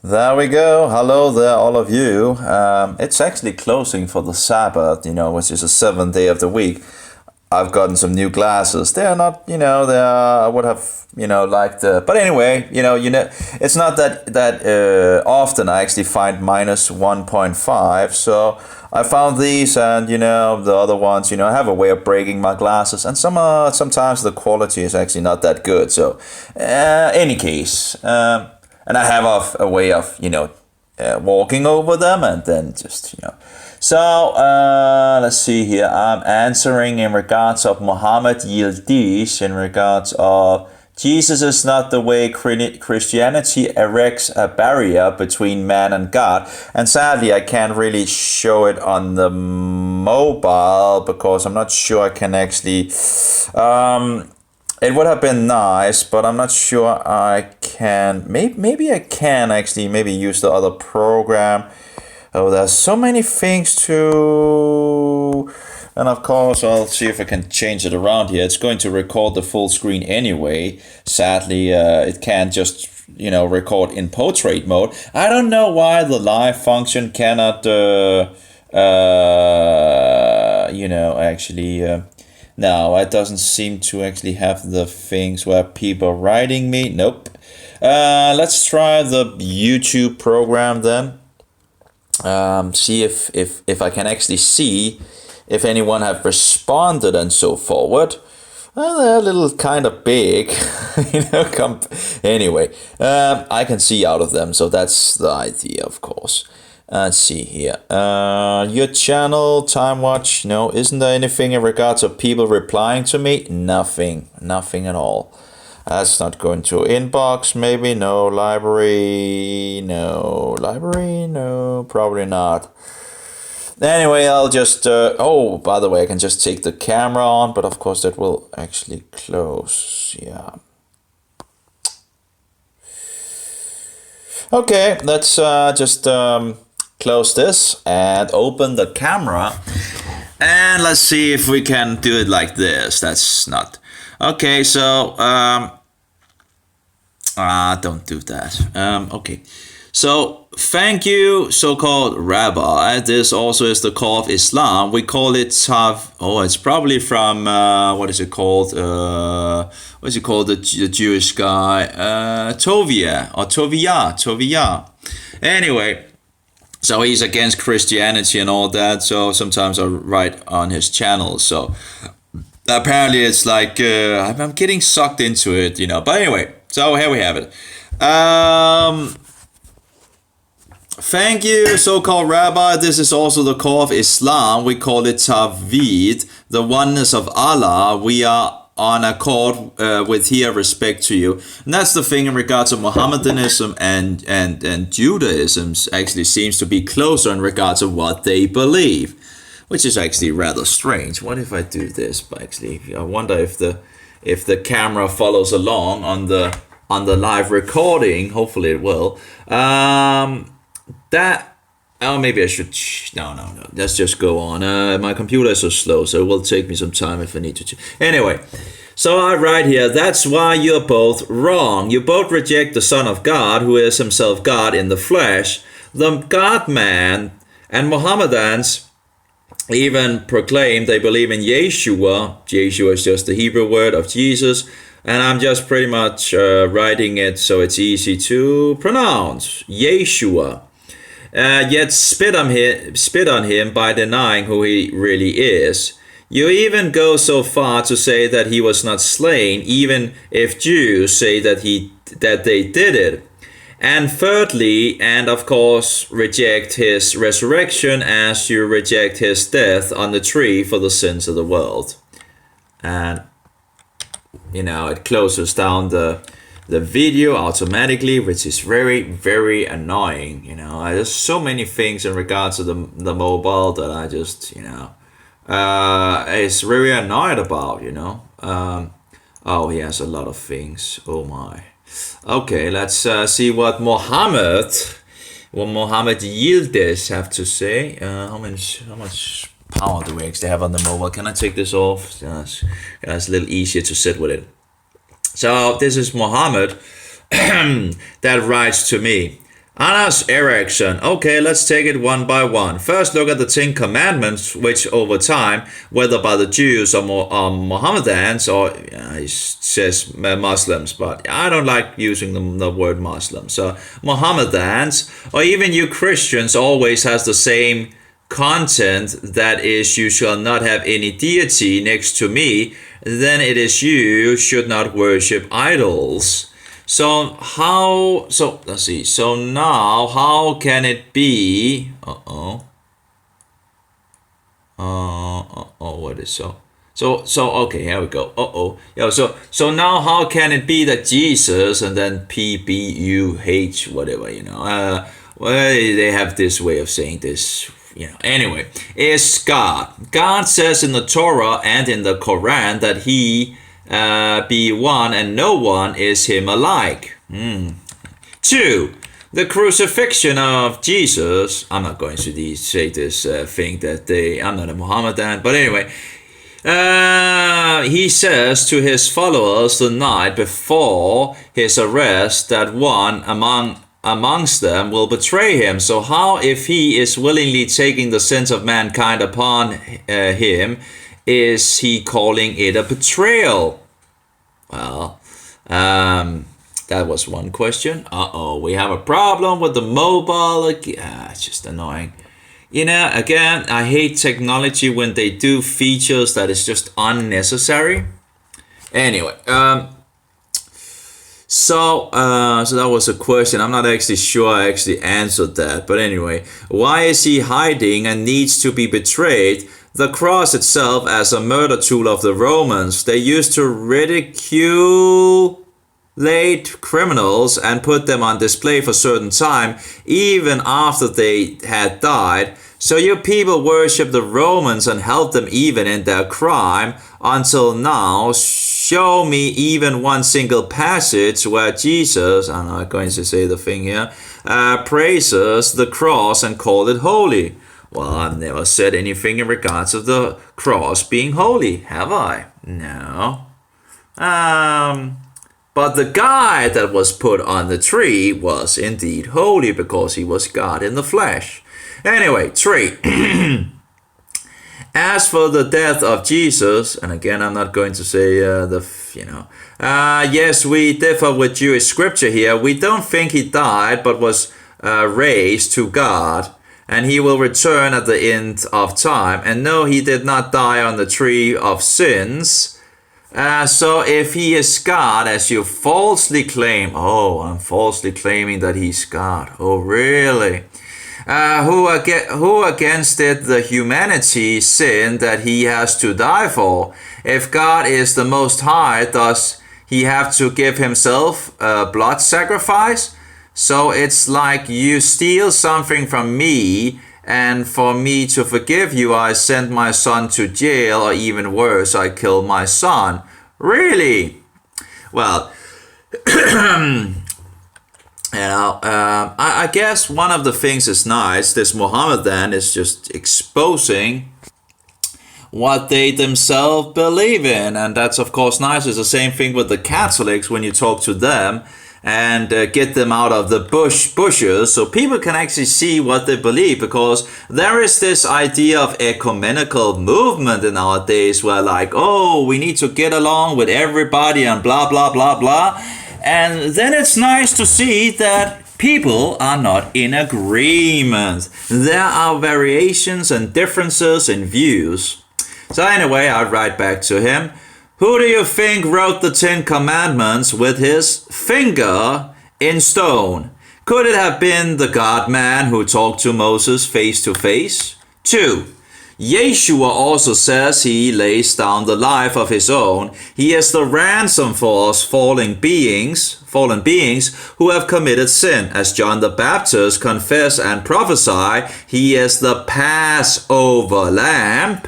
There we go. Hello there, all of you. It's actually closing for the Sabbath, which is the seventh day of the week. I've gotten some new glasses. They're not, I would have, liked but anyway, it's not that often I actually find minus 1.5. So I found these, and the other ones, I have a way of breaking my glasses, and sometimes the quality is actually not that good. So, any case, and I have a way of, walking over them and then just, So, let's see here. I'm answering in regards of Muhammad Yildiz, in regards of Jesus is not the way Christianity erects a barrier between man and God. And sadly, I can't really show it on the mobile because I'm not sure I can actually... it would have been nice, but I'm not sure I can. Maybe I can actually maybe use the other program. Oh, there's so many things to... And of course, I'll see if I can change it around here. It's going to record the full screen anyway. Sadly, it can't just, record in portrait mode. I don't know why the live function cannot, actually... No, it doesn't seem to actually have the things where people are writing me. Nope. Let's try the YouTube program then. See if I can actually see if anyone have responded and so forward. Well, they're a little kind of big, Anyway, I can see out of them, so that's the idea, of course. Let's see here. Your channel, Time Watch. No, isn't there anything in regards of people replying to me? Nothing at all. That's not going to inbox, maybe. No, library, no, probably not. Anyway, I'll just, oh, by the way, I can just take the camera on, but of course that will actually close, yeah. Okay, let's just close this and open the camera. And let's see if we can do it like this. That's not... Okay, so, don't do that. Okay. So, thank you, so-called Rabbi. This also is the call of Islam. We call it it's probably from, what is it called? What is it called, the Jewish guy? Tovia. Anyway, so he's against Christianity and all that. So sometimes I write on his channel. So apparently it's like, I'm getting sucked into it, But anyway, so here we have it. Thank you, so-called Rabbi. This is also the call of Islam. We call it Tawhid, the oneness of Allah. We are on accord with here respect to you. And that's the thing in regards to Mohammedanism and Judaism actually seems to be closer in regards to what they believe, which is actually rather strange. What if I do this? Actually, I wonder if the camera follows along on the live recording. Hopefully it will. Maybe I should... No. Let's just go on. My computer is so slow, so it will take me some time if I need to... Anyway, so I write here, that's why you're both wrong. You both reject the Son of God, who is himself God in the flesh, the God-man, and Mohammedans even proclaim they believe in Yeshua. Yeshua is just the Hebrew word of Jesus, and I'm just pretty much writing it so it's easy to pronounce. Yeshua. Yet spit on him by denying who he really is. You even go so far to say that he was not slain, even if Jews say that they did it. And thirdly, and of course, reject his resurrection as you reject his death on the tree for the sins of the world. And, it closes down the video automatically, which is very, very annoying. There's so many things in regards to the mobile that I just, is very annoyed about, oh, he has a lot of things. Oh my. Okay, let's see what Mohammed Yildiz have to say. How much power do we actually have on the mobile? Can I take this off? It's a little easier to sit with it. So this is Mohammed that writes to me. Anders Eriksson. Okay, let's take it one by one. First, look at the Ten Commandments, which over time, whether by the Jews or Mohammedans, or he says Muslims, but I don't like using the word Muslim. So Mohammedans, or even you Christians, always has the same content. That is, you shall not have any deity next to me. Then it is you should not worship idols. So let's see. So now how can it be? What is so okay, here we go. Yeah, so now how can it be that Jesus and then PBUH whatever, well, they have this way of saying this, Anyway, is God. God says in the Torah and in the Quran that he be one and no one is him alike. 2. The crucifixion of Jesus. I'm not going to say this thing that I'm not a Mohammedan, but anyway, he says to his followers the night before his arrest that one amongst them will betray him. So how, if he is willingly taking the sins of mankind upon him, is he calling it a betrayal? Well, that was one question. We have a problem with the mobile. It's just annoying. Again, I hate technology when they do features that is just unnecessary. Anyway, so that was a question. I'm not actually sure I actually answered that. But anyway, why is he hiding and needs to be betrayed? The cross itself as a murder tool of the Romans. They used to ridicule criminals and put them on display for a certain time, even after they had died. So you people worship the Romans and help them even in their crime. Until now, show me even one single passage where Jesus, I'm not going to say the thing here, praises the cross and called it holy. Well, I've never said anything in regards of the cross being holy, have I? No. But the guy that was put on the tree was indeed holy because he was God in the flesh. Anyway, 3. As for the death of Jesus, and again, I'm not going to say yes, we differ with Jewish scripture here. We don't think he died, but was raised to God. And he will return at the end of time. And no, he did not die on the tree of sins. So if he is God, as you falsely claim, I'm falsely claiming that he's God. Oh, really? Who against it the humanity sin that he has to die for? If God is the Most High, does he have to give himself a blood sacrifice? So it's like you steal something from me, and for me to forgive you, I send my son to jail, or even worse, I kill my son. Really? Well, I guess one of the things is nice. This Mohammedan is just exposing what they themselves believe in, and that's of course nice. It's the same thing with the Catholics when you talk to them and get them out of the bushes so people can actually see what they believe, because there is this idea of ecumenical movement in our days where we need to get along with everybody and blah blah blah blah, and then it's nice to see that people are not in agreement. There are variations and differences in views. So anyway, I write back to him. Who do you think wrote the Ten Commandments with his finger in stone? Could it have been the God-man who talked to Moses face to face? 2. Yeshua also says he lays down the life of his own. He is the ransom for us fallen beings who have committed sin. As John the Baptist confessed and prophesied, he is the Passover lamb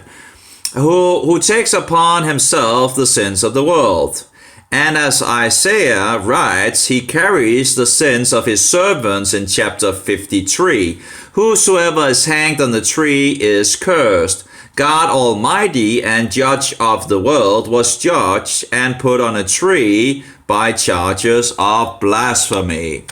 who takes upon himself the sins of the world. And as Isaiah writes, he carries the sins of his servants in chapter 53. Whosoever is hanged on the tree is cursed. God Almighty and Judge of the world, was judged and put on a tree by charges of blasphemy.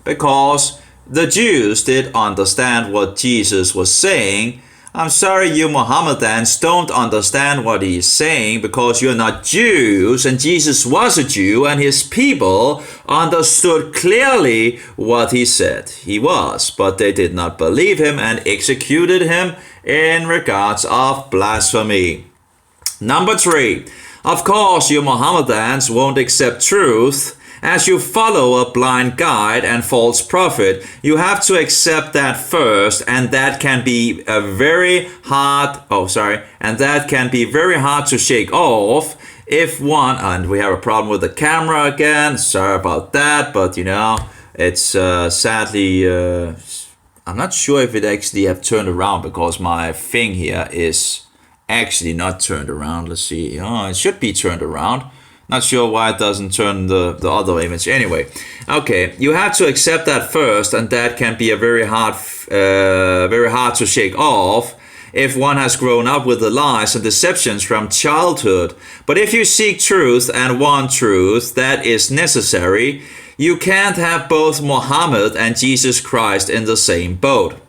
Because the Jews did understand what Jesus was saying. I'm sorry you Mohammedans don't understand what he's saying because you're not Jews, and Jesus was a Jew and his people understood clearly what he said he was, but they did not believe him and executed him in regards of blasphemy. Number 3, of course you Mohammedans won't accept truth. As you follow a blind guide and false prophet, you have to accept that first, and that can be very hard to shake off if one, and we have a problem with the camera again, sorry about that, but it's sadly, I'm not sure if it actually have turned around because my thing here is actually not turned around. Let's see, it should be turned around. Not sure why it doesn't turn the other image. Anyway, okay, you have to accept that first, and that can be a very hard to shake off if one has grown up with the lies and deceptions from childhood. But if you seek truth and want truth, that is necessary. You can't have both Muhammad and Jesus Christ in the same boat.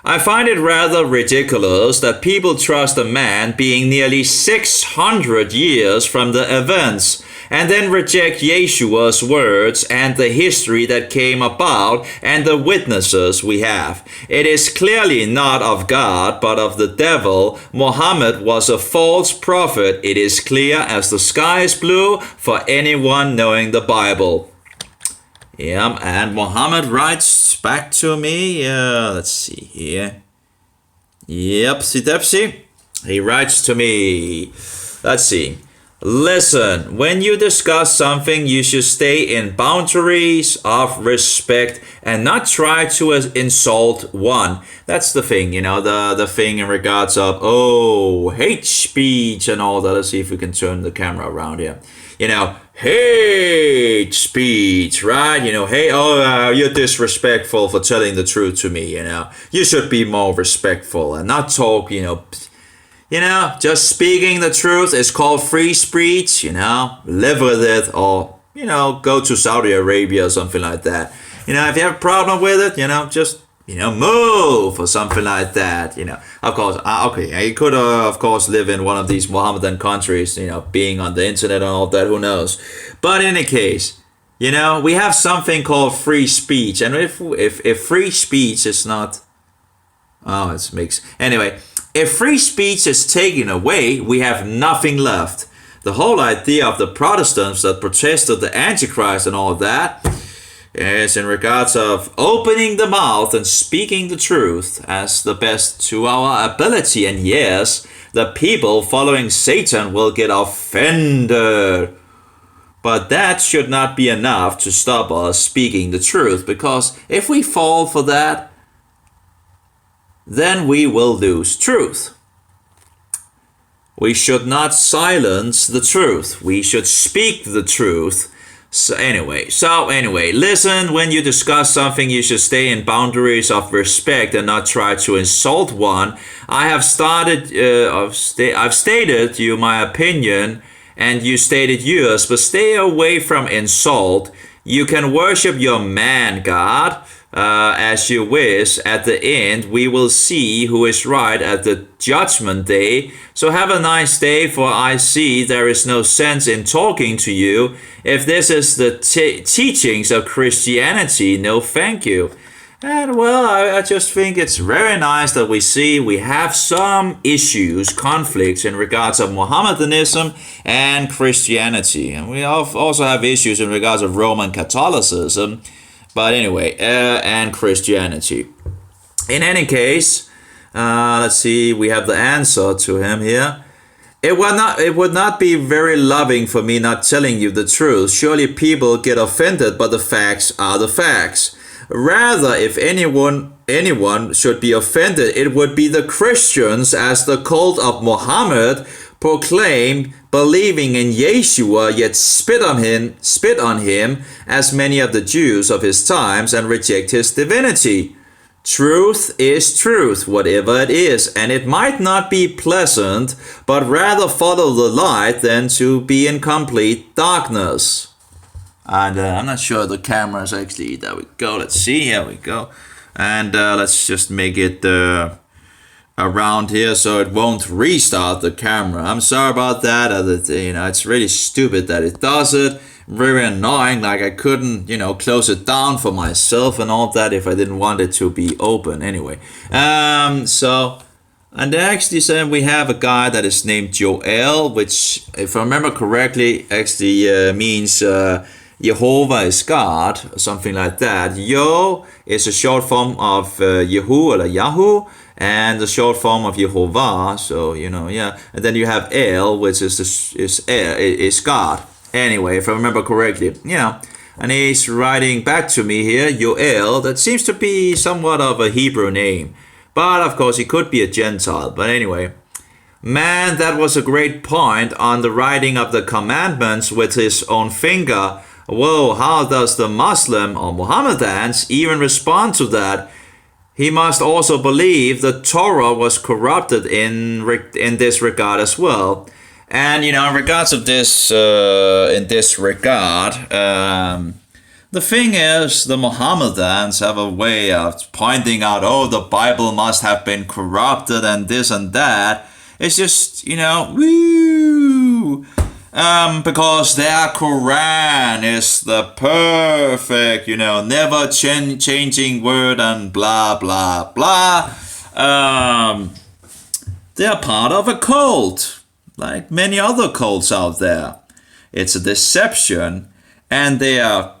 I find it rather ridiculous that people trust a man being nearly 600 years from the events and then reject Yeshua's words and the history that came about and the witnesses we have. It is clearly not of God, but of the devil. Muhammad was a false prophet. It is clear as the sky is blue for anyone knowing the Bible. Yeah, and Muhammad writes back to me, let's see here. Yepsy. He writes to me, let's see. Listen, when you discuss something, you should stay in boundaries of respect and not try to insult one. That's the thing, the thing in regards of, hate speech and all that. Let's see if we can turn the camera around here. Hate speech, right? Hey, you're disrespectful for telling the truth to me, You should be more respectful and not talk, just speaking the truth is called free speech, live with it, or, go to Saudi Arabia or something like that. If you have a problem with it, just, move or something like that, Of course, okay, you could, of course, live in one of these Mohammedan countries, being on the internet and all that, who knows. But in any case, we have something called free speech. And if free speech is not, it's mixed. Anyway, if free speech is taken away, we have nothing left. The whole idea of the Protestants that protested the Antichrist and all of that is in regards of opening the mouth and speaking the truth as the best to our ability. And yes, the people following Satan will get offended. But that should not be enough to stop us speaking the truth, because if we fall for that, then we will lose truth. We should not silence the truth. We should speak the truth. So anyway, listen, when you discuss something, you should stay in boundaries of respect and not try to insult one. I've stated you my opinion, and you stated yours, but stay away from insult. You can worship your man God as you wish. At the end, we will see who is right at the judgment day. So have a nice day, for I see there is no sense in talking to you. If this is the teachings of Christianity, no thank you. And well, I just think it's very nice that we have some issues, conflicts in regards of Mohammedanism and Christianity. And we also have issues in regards of Roman Catholicism. But anyway, and Christianity. In any case, let's see, we have the answer to him here. It would not be very loving for me not telling you the truth. Surely people get offended, but the facts are the facts. Rather, if anyone should be offended, it would be the Christians, as the cult of Muhammad proclaimed, believing in Yeshua, yet spit on him, as many of the Jews of his times, and reject his divinity. Truth is truth, whatever it is, and it might not be pleasant, but rather follow the light than to be in complete darkness. And I'm not sure the camera is actually, there we go, let's see, here we go. And let's just make it around here so it won't restart the camera. I'm sorry about that. It's really stupid that it does it. Very annoying. Like I couldn't, close it down for myself and all that if I didn't want it to be open. Anyway, and they actually said we have a guy that is named Joel, which, if I remember correctly, actually means Jehovah is God, or something like that. Yo is a short form of Yehu or Yahoo, and the short form of Jehovah. So and then you have El, which is God. Anyway, if I remember correctly, and he's writing back to me here, Yoel. That seems to be somewhat of a Hebrew name, but of course he could be a Gentile. But anyway, man, that was a great point on the writing of the commandments with his own finger. Whoa, how does the Muslim or Mohammedans even respond to that? He must also believe the Torah was corrupted in this regard as well. And, in regards of this, in this regard, the thing is, the Mohammedans have a way of pointing out, the Bible must have been corrupted and this and that. It's just, woo! Because their Quran is the perfect, never changing word and blah, blah, blah. They're part of a cult, like many other cults out there. It's a deception, and they are,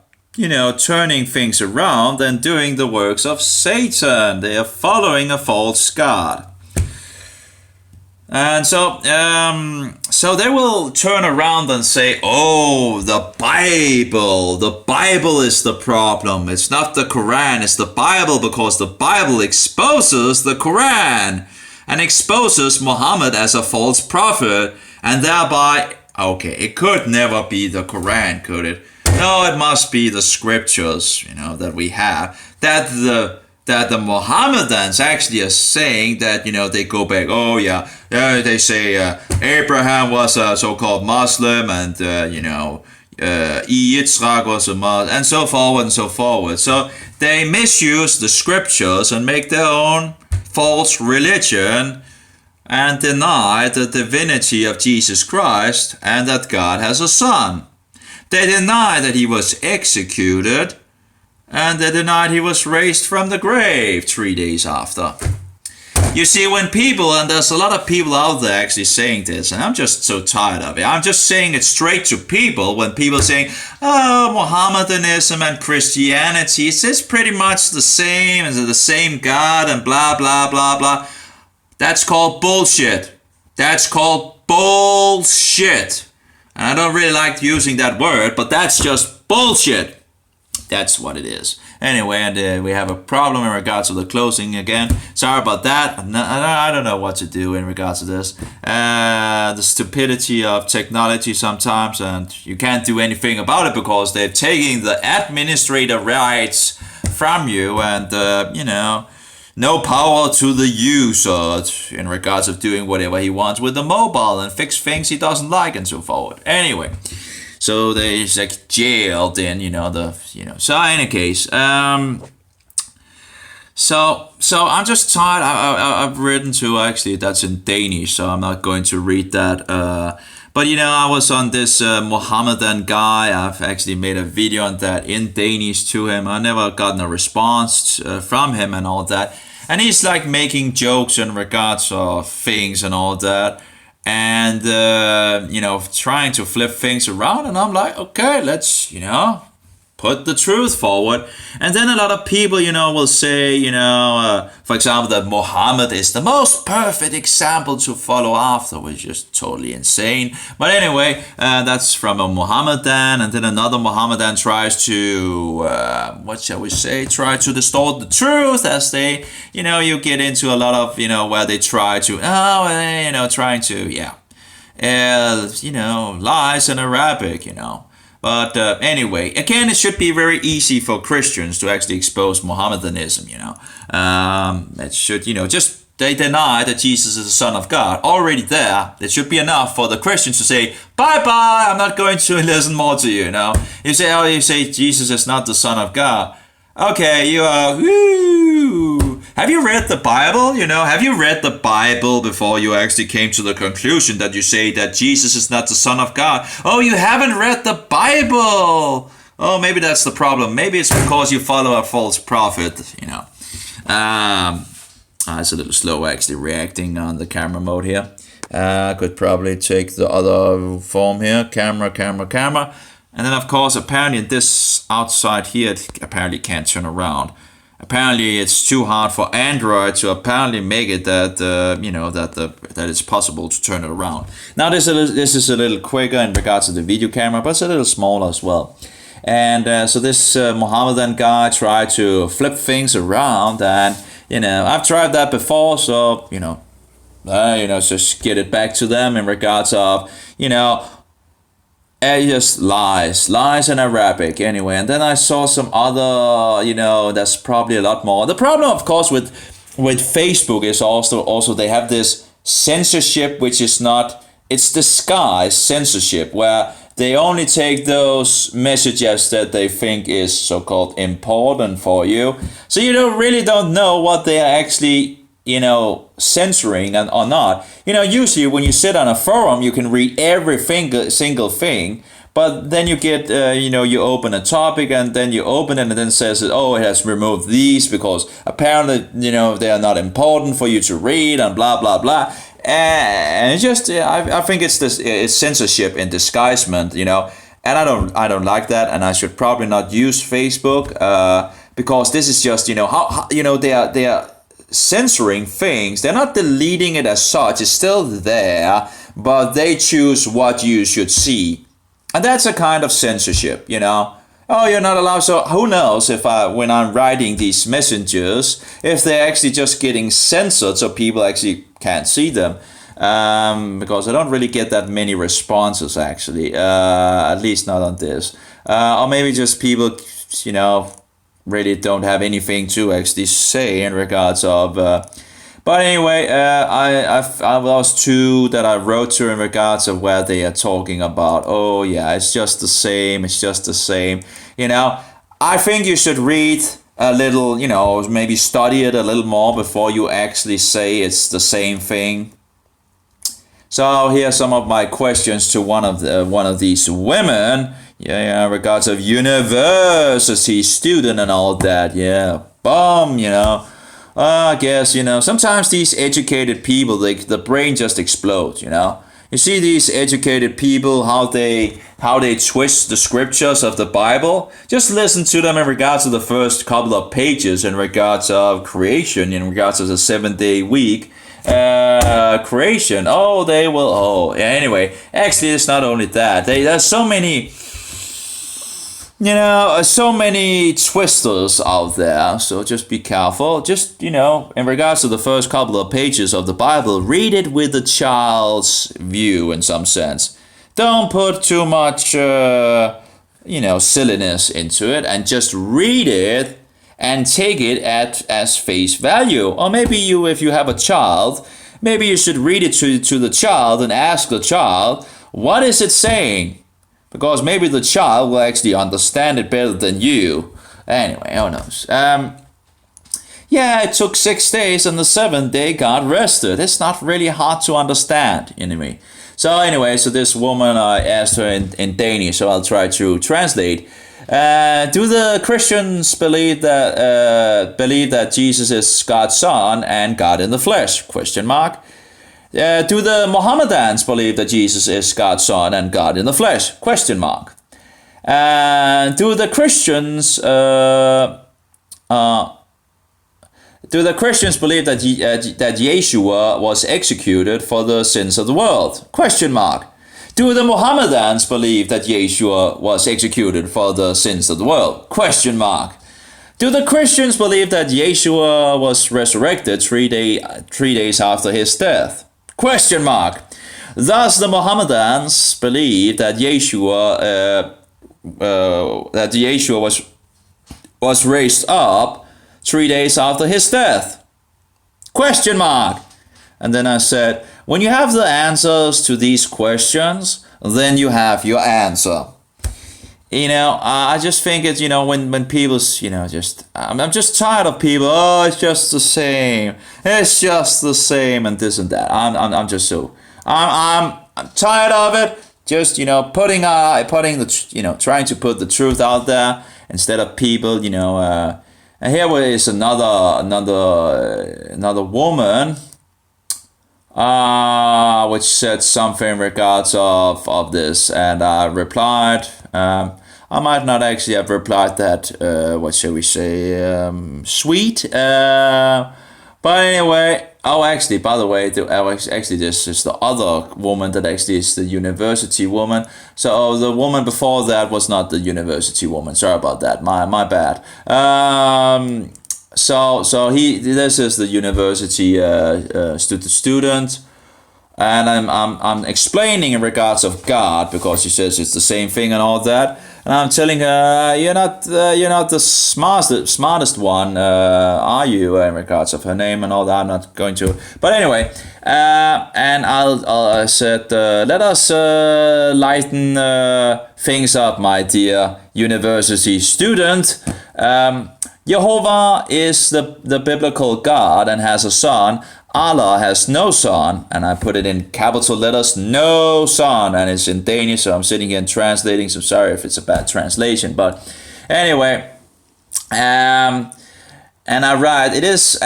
turning things around and doing the works of Satan. They are following a false god. And so they will turn around and say, the Bible is the problem. It's not the Quran, it's the Bible, because the Bible exposes the Quran and exposes Muhammad as a false prophet, and thereby, it could never be the Quran, could it? No, it must be the scriptures, that we have, that the Mohammedans actually are saying that, they go back, they say Abraham was a so-called Muslim, and, Yitzhak was a Muslim, and so forward and so forward. So they misuse the scriptures and make their own false religion and deny the divinity of Jesus Christ and that God has a son. They deny that he was executed, and they denied he was raised from the grave 3 days after. You see, when people, and there's a lot of people out there actually saying this, and I'm just so tired of it. I'm just saying it straight to people when people saying, Mohammedanism and Christianity, it's pretty much the same, the same God and blah, blah, blah, blah. That's called bullshit. That's called bullshit. And I don't really like using that word, but that's just bullshit. That's what it is. Anyway, and we have a problem in regards to the closing again. Sorry about that. I don't know what to do in regards to this. The stupidity of technology sometimes, and you can't do anything about it because they're taking the administrative rights from you, and no power to the user in regards of doing whatever he wants with the mobile and fix things he doesn't like and so forward. Anyway. So they's like jailed in, So in any case, so I'm just tired. I've written to, actually, that's in Danish, so I'm not going to read that. But I was on this Mohammedan guy. I've actually made a video on that in Danish to him. I never gotten a response from him and all that. And he's like making jokes in regards of things and all that. And, trying to flip things around. And I'm like, okay, let's, put the truth forward. And then a lot of people, will say, for example, that Muhammad is the most perfect example to follow after, which is totally insane. But anyway, that's from a Mohammedan. And then another Mohammedan tries to, try to distort the truth, as they, you get into a lot of, where they try to, lies in Arabic, But anyway, again, it should be very easy for Christians to actually expose Mohammedanism, it should, just they deny that Jesus is the Son of God. Already there, it should be enough for the Christians to say, bye-bye, I'm not going to listen more to you, You say Jesus is not the Son of God. Okay, you are, woo! Have you read the Bible? Have you read the Bible before you actually came to the conclusion that you say that Jesus is not the Son of God? Oh, you haven't read the Bible! Oh, maybe that's the problem. Maybe it's because you follow a false prophet, It's a little slow actually reacting on the camera mode here. I could probably take the other form here. Camera. And then of course, apparently this outside here, it apparently can't turn around. Apparently it's too hard for Android to apparently make it that, that it's possible to turn it around. Now this is a little quicker in regards to the video camera, but it's a little smaller as well. And so this Mohammedan guy tried to flip things around, and I've tried that before, so just get it back to them in regards of just lies in Arabic anyway. And then I saw some other, that's probably a lot more. The problem, of course, with Facebook is also they have this censorship, which is not, it's disguised censorship, where they only take those messages that they think is so-called important for you. So you really don't know what they are actually, censoring or not. Usually when you sit on a forum, you can read every single thing, but then you get, you open a topic and then you open it and then says, oh, it has removed these because apparently, they are not important for you to read and blah, blah, blah. And it's just, I think it's censorship in disguisement, and I don't like that, and I should probably not use Facebook, because this is just, how they are censoring things. They're not deleting it as such. It's still there, but they choose what you should see, and that's a kind of censorship, Oh, you're not allowed. So who knows if when I'm writing these messengers, if they're actually just getting censored so people actually can't see them. Because I don't really get that many responses actually, at least not on this. Or maybe just people, really don't have anything to actually say in regards of... But anyway, I was two that I wrote to in regards of where they are talking about, oh yeah, it's just the same. I think you should read a little, maybe study it a little more before you actually say it's the same thing. So here are some of my questions to one of these women, in regards of university student and all that, I guess, sometimes these educated people, the brain just explodes, You see these educated people, how they twist the scriptures of the Bible. Just listen to them in regards to the first couple of pages in regards of creation, in regards to the 7-day week. Creation. Anyway, actually it's not only that. There's so many... so many twisters out there, so just be careful. Just, in regards to the first couple of pages of the Bible, read it with the child's view in some sense. Don't put too much, silliness into it, and just read it and take it as face value. Or maybe if you have a child, maybe you should read it to the child and ask the child, what is it saying? Because maybe the child will actually understand it better than you. Anyway, who knows? It took 6 days, and the 7th day God rested. It's not really hard to understand, anyway. So this woman, I asked her in Danish, so I'll try to translate. Do the Christians believe that Jesus is God's Son and God in the flesh? Question mark. Do the Mohammedans believe that Jesus is God's Son and God in the flesh? Question mark. Do the Christians believe that Yeshua was executed for the sins of the world? Question mark. Do the Mohammedans believe that Yeshua was executed for the sins of the world? Question mark. Do the Christians believe that Yeshua was resurrected 3 days after his death? Question mark. Does the Mohammedans believe that Yeshua that Yeshua was raised up 3 days after his death? Question mark. And then I said, when you have the answers to these questions, then you have your answer. I just think it's, when people, I'm just tired of people, oh, it's just the same. It's just the same and this and that. I'm just so, I'm tired of it. Just, putting the, trying to put the truth out there instead of people, and here is another woman, which said something in regards of this, and I replied. I might not actually have replied that. What shall we say? Sweet. But anyway. Oh, actually, by the way, this is the other woman that actually is the university woman. So the woman before that was not the university woman. Sorry about that. My bad. So this is the university student, and I'm explaining in regards of God, because she says it's the same thing and all that. And I'm telling her, you're not the smartest one, are you? In regards of her name and all that, I'm not going to. But anyway, and I said, let us lighten things up, my dear university student. Jehovah is the biblical God and has a son. Allah has no son, and I put it in capital letters, no son, and it's in Danish, so I'm sitting here and translating, so sorry if it's a bad translation, but anyway, and I write, it is,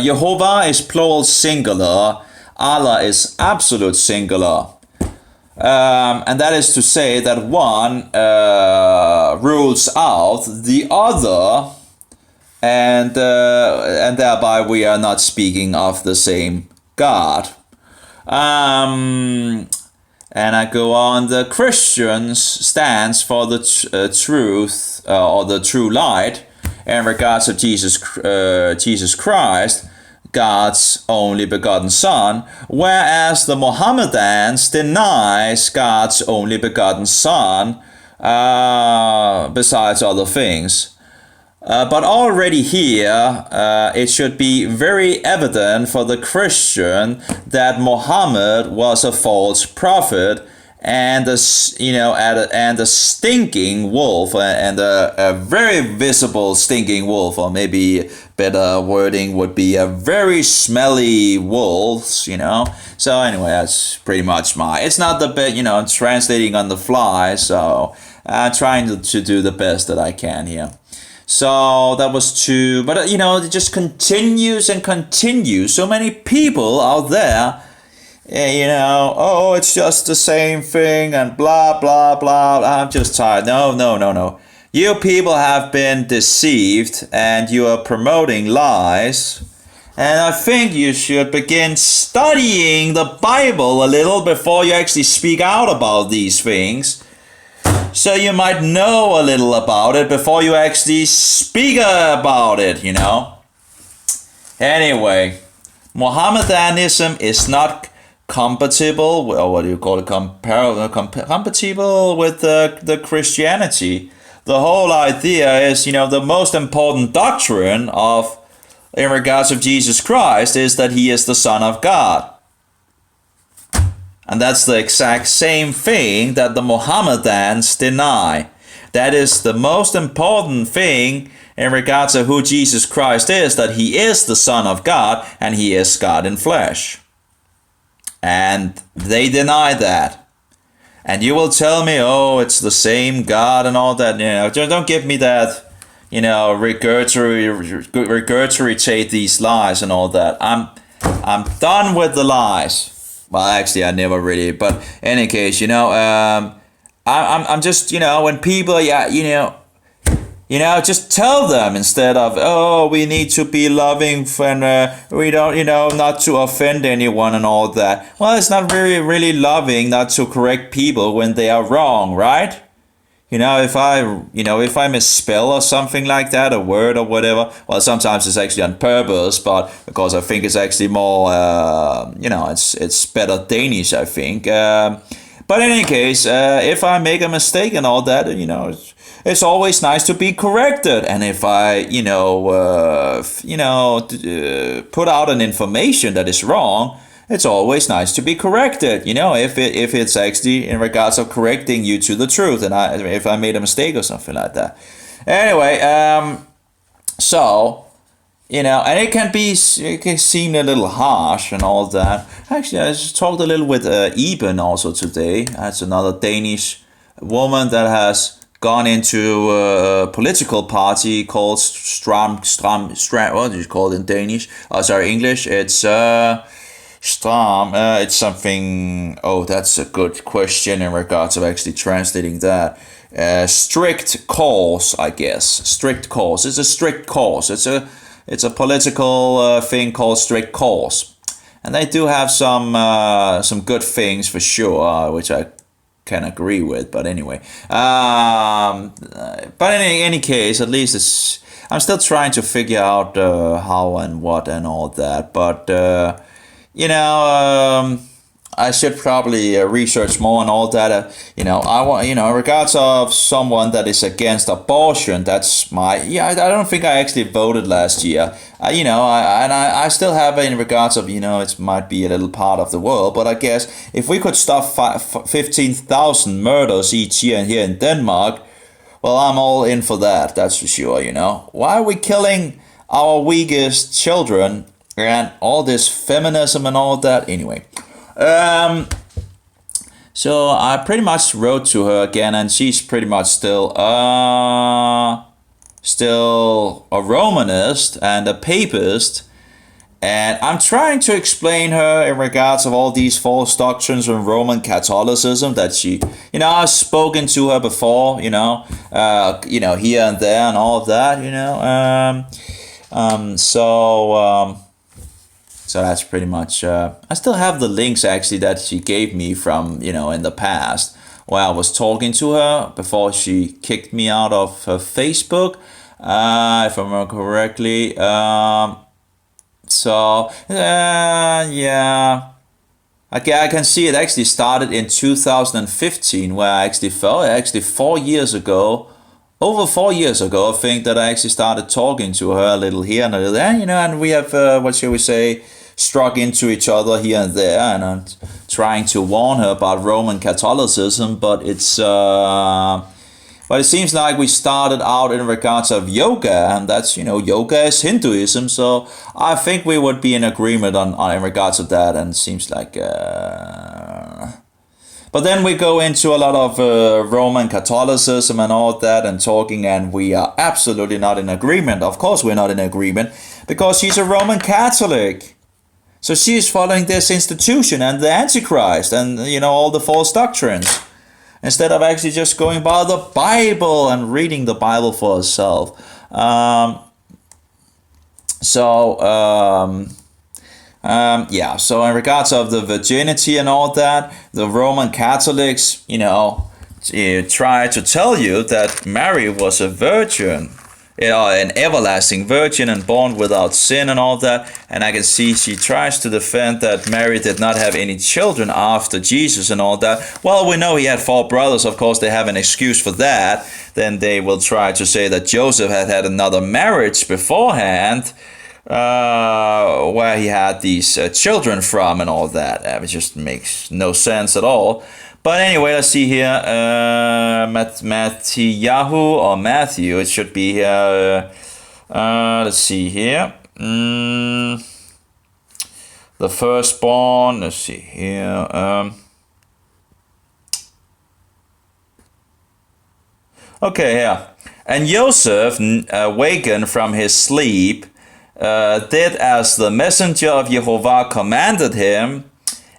Jehovah is plural singular, Allah is absolute singular, and that is to say that one rules out the other, and thereby we are not speaking of the same God. And I go on, the Christians stands for the truth, or the true light, in regards of Jesus Christ, God's only begotten Son, whereas the Mohammedans denies God's only begotten Son, besides other things. But already here, it should be very evident for the Christian that Muhammad was a false prophet and a stinking wolf, and a very visible stinking wolf, or maybe better wording would be a very smelly wolf, So anyway, that's pretty much it's not the best, I'm translating on the fly, so I'm trying to do the best that I can here. So that was two, but it just continues and continues. So many people out there, oh, it's just the same thing and blah, blah, blah. I'm just tired. No. You people have been deceived and you are promoting lies. And I think you should begin studying the Bible a little before you actually speak out about these things. So you might know a little about it before you actually speak about it, Anyway, Mohammedanism is not compatible, or what do you call it, compatible with the Christianity. The whole idea is, the most important doctrine in regards of Jesus Christ is that he is the Son of God. And that's the exact same thing that the Mohammedans deny. That is the most important thing in regards to who Jesus Christ is, that he is the Son of God and he is God in flesh. And they deny that. And you will tell me, oh, it's the same God and all that. Don't give me that, regurgitate these lies and all that. I'm done with the lies. Well, actually, I never really. But in any case, I'm just, when people, just tell them instead of, oh, we need to be loving and we don't, not to offend anyone and all that. Well, it's not really loving not to correct people when they are wrong, right? If I misspell or something like that, a word or whatever, well, sometimes it's actually on purpose, but because I think it's actually more, it's better Danish, I think. But in any case, if I make a mistake and all that, it's always nice to be corrected. And if I, put out an information that is wrong, it's always nice to be corrected. If it's actually in regards of correcting you to the truth, and if I made a mistake or something like that. Anyway, so. And it can seem a little harsh and all that. Actually, I just talked a little with Eben also today. That's another Danish woman that has gone into a political party called Stram. What do you call it in Danish? Oh, sorry, English. It's Stram. It's something. Oh, that's a good question in regards of actually translating that. Strict cause, I guess. Strict cause. It's a strict cause. It's a political thing called strict cause, and they do have some good things for sure, which I can agree with. But anyway, but in any case, at least I'm still trying to figure out how and what and all that. But I should probably research more and all that. I want, in regards of someone that is against abortion, that's I don't think I actually voted last year. I still have in regards of, it might be a little part of the world, but I guess if we could stop 15,000 murders each year here in Denmark, well, I'm all in for that, that's for sure, Why are we killing our weakest children and all this feminism and all that? Anyway. So I pretty much wrote to her again, and she's pretty much still a Romanist and a papist, and I'm trying to explain her in regards of all these false doctrines from Roman Catholicism that she, I've spoken to her before, here and there and all of that, So that's pretty much, I still have the links actually that she gave me from, in the past, where I was talking to her before she kicked me out of her Facebook, if I remember correctly. Yeah. I can see it actually started in 2015, where I actually felt, 4 years ago, over 4 years ago, I think that I actually started talking to her a little here and a little there, and we have, what shall we say, struck into each other here and there, and I'm trying to warn her about Roman Catholicism, but it seems like we started out in regards of yoga, and that's, yoga is Hinduism, so I think we would be in agreement on in regards of that, and it seems like, but then we go into a lot of Roman Catholicism and all that and talking, and we are absolutely not in agreement. Of course we're not in agreement, because she's a Roman Catholic. So she is following this institution and the Antichrist and, all the false doctrines, instead of actually just going by the Bible and reading the Bible for herself. So in regards of the virginity and all that, the Roman Catholics, try to tell you that Mary was a virgin. An everlasting virgin and born without sin and all that. And I can see she tries to defend that Mary did not have any children after Jesus and all that. Well, we know he had 4 brothers. Of course, they have an excuse for that. Then they will try to say that Joseph had another marriage beforehand, where he had these children from and all that. It just makes no sense at all. But anyway, let's see here, Matthew, or Matthew, it should be here, let's see here, the firstborn, let's see here, okay, yeah, and Joseph, awakened from his sleep, did as the messenger of Jehovah commanded him,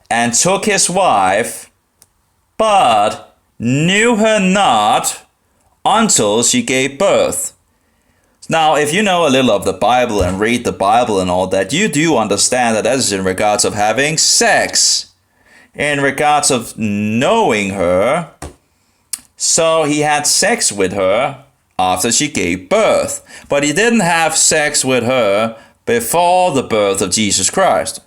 and took his wife, but knew her not until she gave birth. Now, if you know a little of the Bible and read the Bible and all that, you do understand that is in regards of having sex, in regards of knowing her. So he had sex with her after she gave birth, but he didn't have sex with her before the birth of Jesus Christ.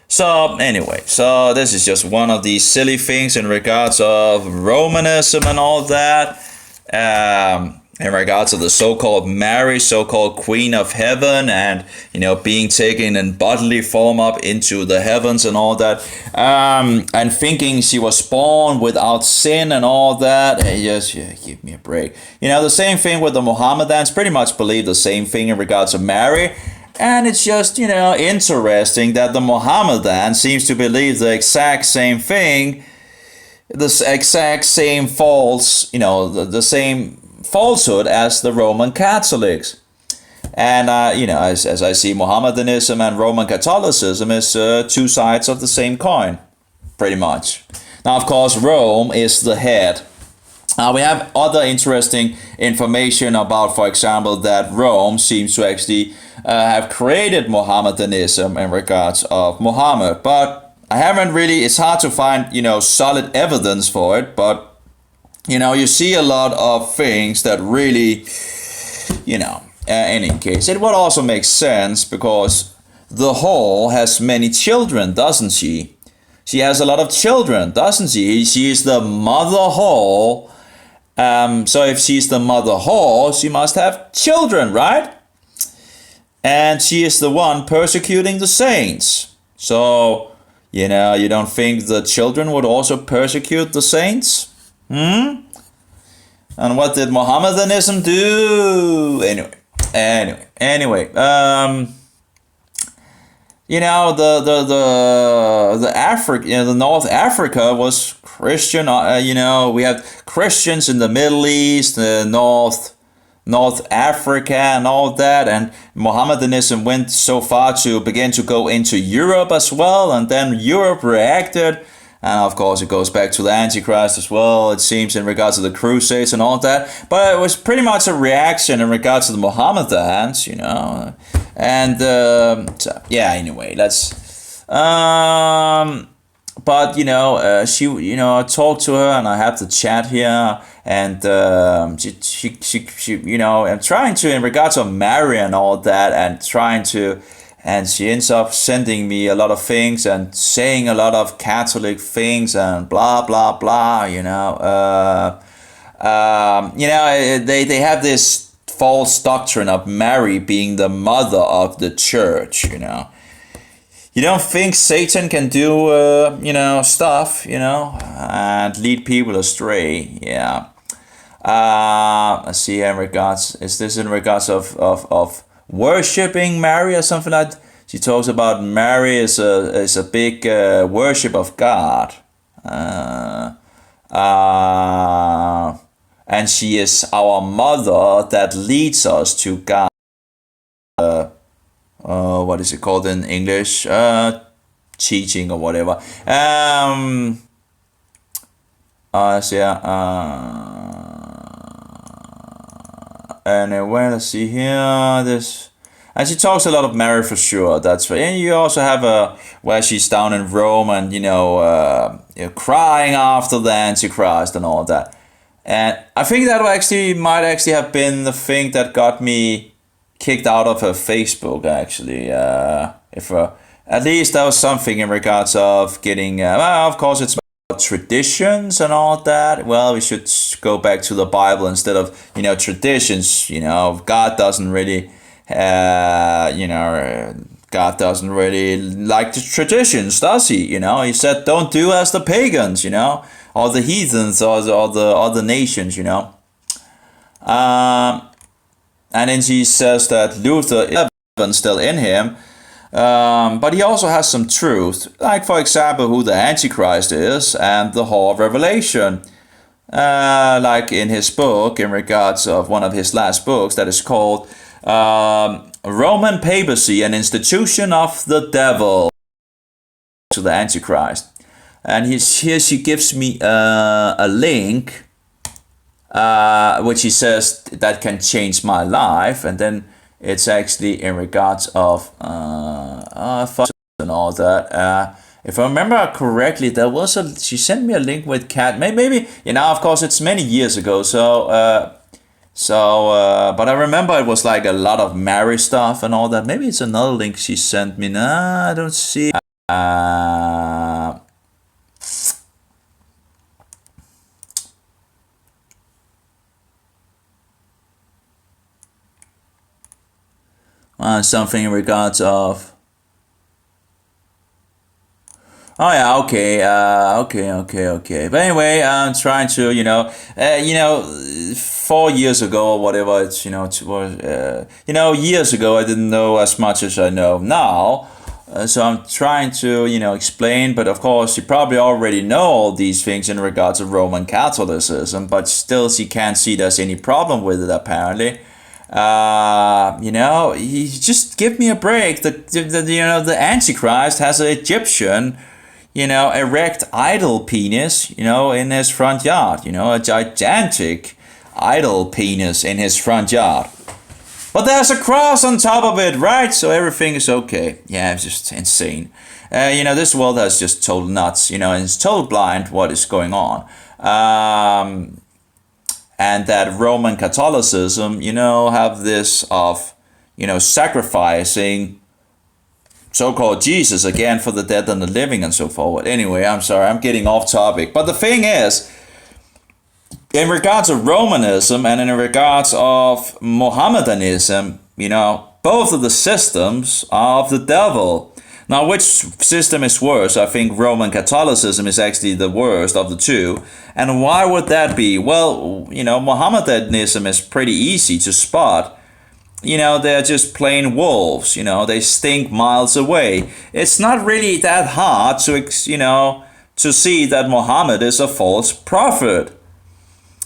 So anyway, so this is just one of these silly things in regards of Romanism and all that. In regards to the so-called Mary, so-called Queen of Heaven, and being taken in bodily form up into the heavens and all that, and thinking she was born without sin and all that. Hey, just give me a break. The same thing with the Mohammedans. Pretty much believe the same thing in regards to Mary. And it's just, interesting that the Mohammedan seems to believe the exact same thing, the exact same false, the same falsehood as the Roman Catholics. And, as I see, Mohammedanism and Roman Catholicism is two sides of the same coin, pretty much. Now, of course, Rome is the head. We have other interesting information about, for example, that Rome seems to actually have created Mohammedanism in regards of Muhammad. But I haven't really, it's hard to find, solid evidence for it. But, you see a lot of things that really, in any case, it would also make sense because the whore has many children, doesn't she? She has a lot of children, doesn't she? She is the mother whore. So if she's the mother whore, she must have children, right? And she is the one persecuting the saints. So, you don't think the children would also persecute the saints? And what did Mohammedanism do? Anyway. The North Africa was Christian. We have Christians in the Middle East, North Africa and all that, and Mohammedanism went so far to begin to go into Europe as well, and then Europe reacted, and of course it goes back to the Antichrist as well, it seems, in regards to the Crusades and all that, but it was pretty much a reaction in regards to the Mohammedans, and anyway, let's but she, I talked to her and I have the chat here, and she I'm trying to, in regards of Mary and all that, and she ends up sending me a lot of things and saying a lot of Catholic things and blah blah blah. They have this false doctrine of Mary being the mother of the church. You don't think Satan can do, stuff, and lead people astray? Yeah. Let's see, in regards, is this in regards of worshipping Mary or something like that? She talks about Mary is a big worship of God. And she is our mother that leads us to God. What is it called in English? Teaching or whatever. Anyway, let's see here. This, and she talks a lot of Mary for sure. That's right. And you also have where she's down in Rome and crying after the Antichrist and all that. And I think that might actually have been the thing that got me kicked out of her Facebook, actually. If at least that was something in regards of getting. Of course, it's about traditions and all that. Well, we should go back to the Bible instead of traditions. God doesn't really, God doesn't really like the traditions, does he? He said, "Don't do as the pagans," or the heathens, or the other nations, And then she says that Luther is still in him, but he also has some truth, like for example who the Antichrist is and the whole of Revelation. Like in his book, in regards of one of his last books that is called Roman Papacy, an Institution of the Devil, to the Antichrist. And here she gives me a link, which he says that can change my life, and then it's actually in regards of and all that. If I remember correctly, she sent me a link with cat. Maybe of course it's many years ago. But I remember it was like a lot of Mary stuff and all that. Maybe it's another link she sent me. Nah, I don't see. Uh, Something in regards of. Oh yeah, okay, okay. But anyway, I'm trying to, 4 years ago or whatever. It's years ago I didn't know as much as I know now. So I'm trying to, explain. But of course, you probably already know all these things in regards to Roman Catholicism. But still, she can't see there's any problem with it apparently. You just give me a break. The Antichrist has an Egyptian, erect idol penis, in his front yard, a gigantic idol penis in his front yard. But there's a cross on top of it, right? So everything is okay. Yeah, it's just insane. This world has just total nuts, and it's total blind what is going on. And that Roman Catholicism, have this of, sacrificing so-called Jesus again for the dead and the living and so forward. Anyway, I'm sorry, I'm getting off topic. But the thing is, in regards of Romanism and in regards of Mohammedanism, both of the systems are of the devil. Now, which system is worse? I think Roman Catholicism is actually the worst of the two. And why would that be? Well, Mohammedanism is pretty easy to spot. They're just plain wolves. They stink miles away. It's not really that hard to see that Muhammad is a false prophet.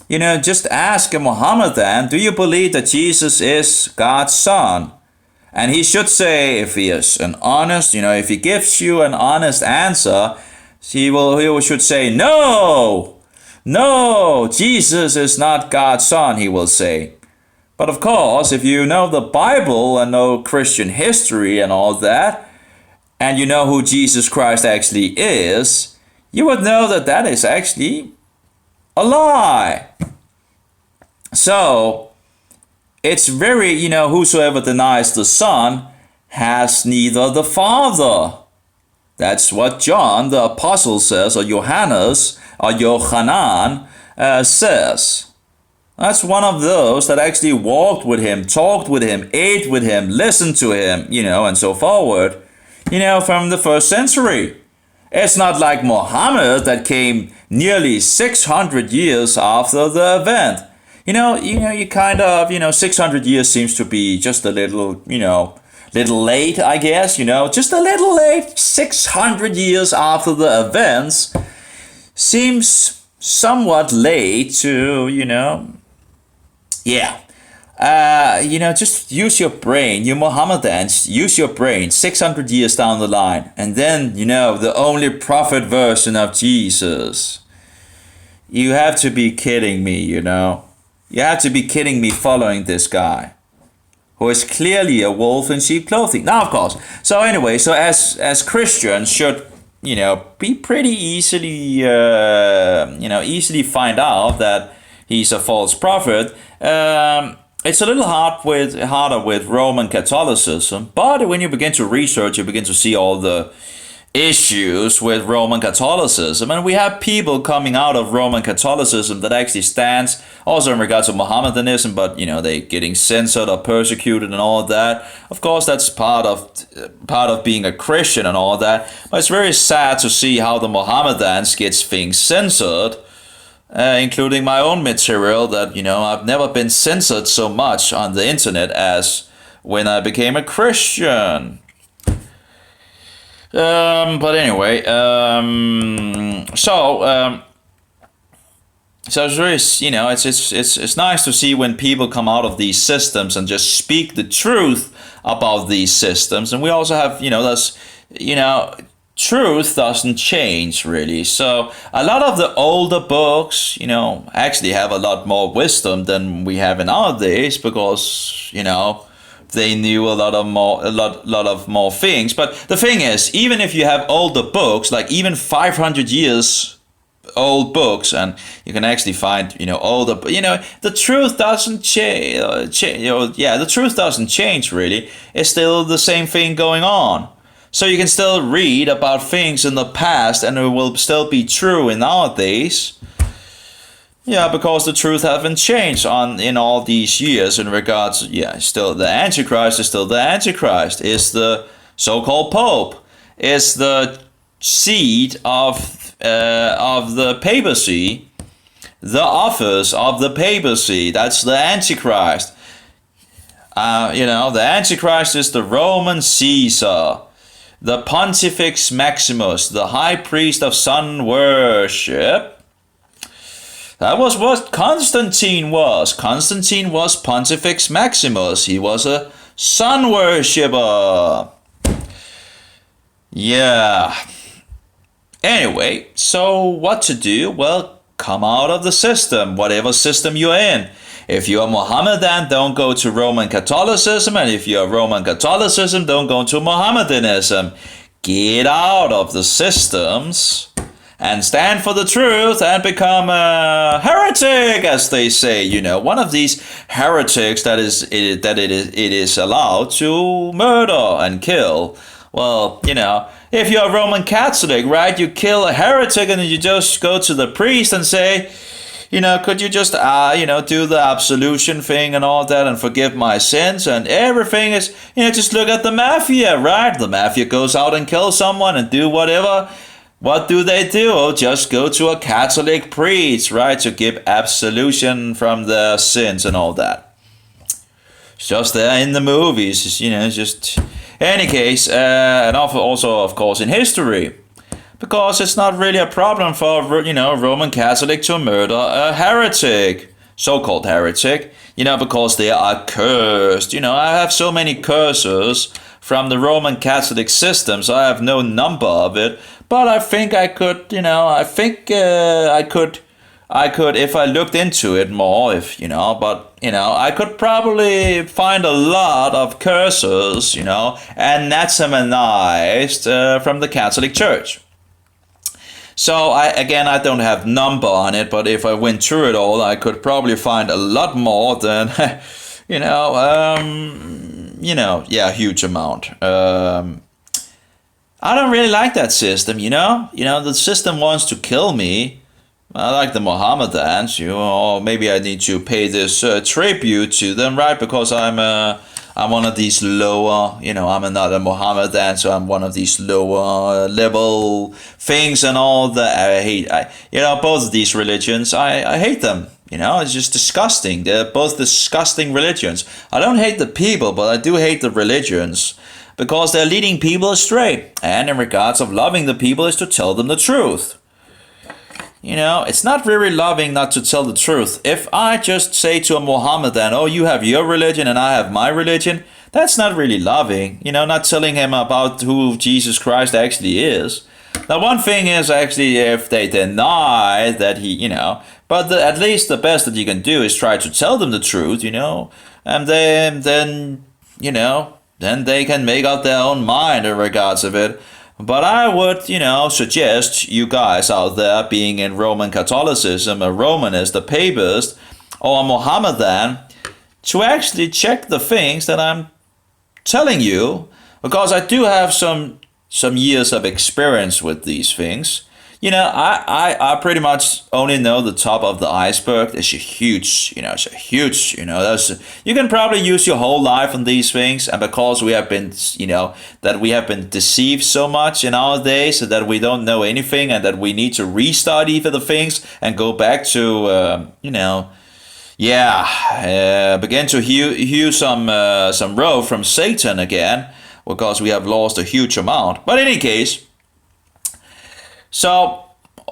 Just ask a Mohammedan, do you believe that Jesus is God's son? And he should say, if he is an honest, if he gives you an honest answer, he should say, no, Jesus is not God's son, he will say. But of course, if you know the Bible and know Christian history and all that, and you know who Jesus Christ actually is, you would know that that is actually a lie. So, it's very, whosoever denies the Son has neither the Father. That's what John the Apostle says, or Johannes, or Yohanan says. That's one of those that actually walked with him, talked with him, ate with him, listened to him, and so forward, from the first century. It's not like Muhammad that came nearly 600 years after the event. You kind of, 600 years seems to be just a little, little late, I guess, just a little late. 600 years after the events seems somewhat late to, just use your brain. You Mohammedans, use your brain 600 years down the line. And then, the only prophet version of Jesus. You have to be kidding me, You have to be kidding me following this guy, who is clearly a wolf in sheep clothing. Now, of course. So anyway, as Christians should, be pretty easily, easily find out that he's a false prophet. It's a little harder with Roman Catholicism, but when you begin to research, you begin to see all the issues with Roman Catholicism, and we have people coming out of Roman Catholicism that actually stands also in regards to Mohammedanism, but they getting censored or persecuted and all of that. Of course, that's part of being a Christian and all of that, but it's very sad to see how the Mohammedans gets things censored, including my own material that I've never been censored so much on the internet as when I became a Christian. But anyway, so it's very, it's nice to see when people come out of these systems and just speak the truth about these systems. And we also have, truth doesn't change really. So a lot of the older books, actually have a lot more wisdom than we have in our days because, they knew a lot of more things. But the thing is, even if you have older books, like even 500 years old books, and you can actually find older, the truth doesn't change. The truth doesn't change really. It's still the same thing going on. So you can still read about things in the past and it will still be true in nowadays. Yeah, because the truth haven't changed in all these years in regards. Yeah, still the Antichrist is still the Antichrist. Is the so-called Pope. Is the seat of the papacy, the office of the papacy. That's the Antichrist. The Antichrist is the Roman Caesar, the Pontifex Maximus, the high priest of sun worship. That was what Constantine was. Constantine was Pontifex Maximus. He was a sun worshipper. Yeah. Anyway, so what to do? Well, come out of the system, whatever system you're in. If you're Mohammedan, don't go to Roman Catholicism. And if you're Roman Catholicism, don't go to Mohammedanism. Get out of the systems and stand for the truth and become a heretic, as they say. One of these heretics that it is allowed to murder and kill. Well, if you're a Roman Catholic, right, you kill a heretic and then you just go to the priest and say, could you just, do the absolution thing and all that and forgive my sins? And everything is, just look at the mafia, right? The mafia goes out and kills someone and do whatever. What do they do? Oh, just go to a Catholic priest, right, to give absolution from their sins and all that. It's just there in the movies, just... Any case, and also, of course, in history. Because it's not really a problem for, Roman Catholic to murder a heretic, so-called heretic, because they are cursed. I have so many curses from the Roman Catholic system, so I have no number of it. But I think I could, I could, if I looked into it more, I could probably find a lot of curses, anathematized from the Catholic Church. So I don't have number on it, but if I went through it all, I could probably find a lot more than, huge amount. I don't really like that system, the system wants to kill me. I like the Mohammedans, or maybe I need to pay this tribute to them, right? Because I'm one of these lower, I'm not a Mohammedan, so I'm one of these lower level things and all that. I hate, both of these religions. I hate them. It's just disgusting. They're both disgusting religions. I don't hate the people, but I do hate the religions. Because they're leading people astray. And in regards of loving the people is to tell them the truth. It's not very loving not to tell the truth. If I just say to a Mohammedan, oh, you have your religion and I have my religion, that's not really loving. Not telling him about who Jesus Christ actually is. Now, one thing is actually if they deny that but at least the best that you can do is try to tell them the truth, and then they can make up their own mind in regards of it. But I would, suggest you guys out there being in Roman Catholicism, a Romanist, a Papist, or a Mohammedan, to actually check the things that I'm telling you, because I do have some years of experience with these things. I pretty much only know the top of the iceberg. It's a huge, you can probably use your whole life on these things. And because we have been, that we have been deceived so much in our days that we don't know anything and that we need to restart either the things and go back to, begin to hew some rope from Satan again, because we have lost a huge amount. But in any case, so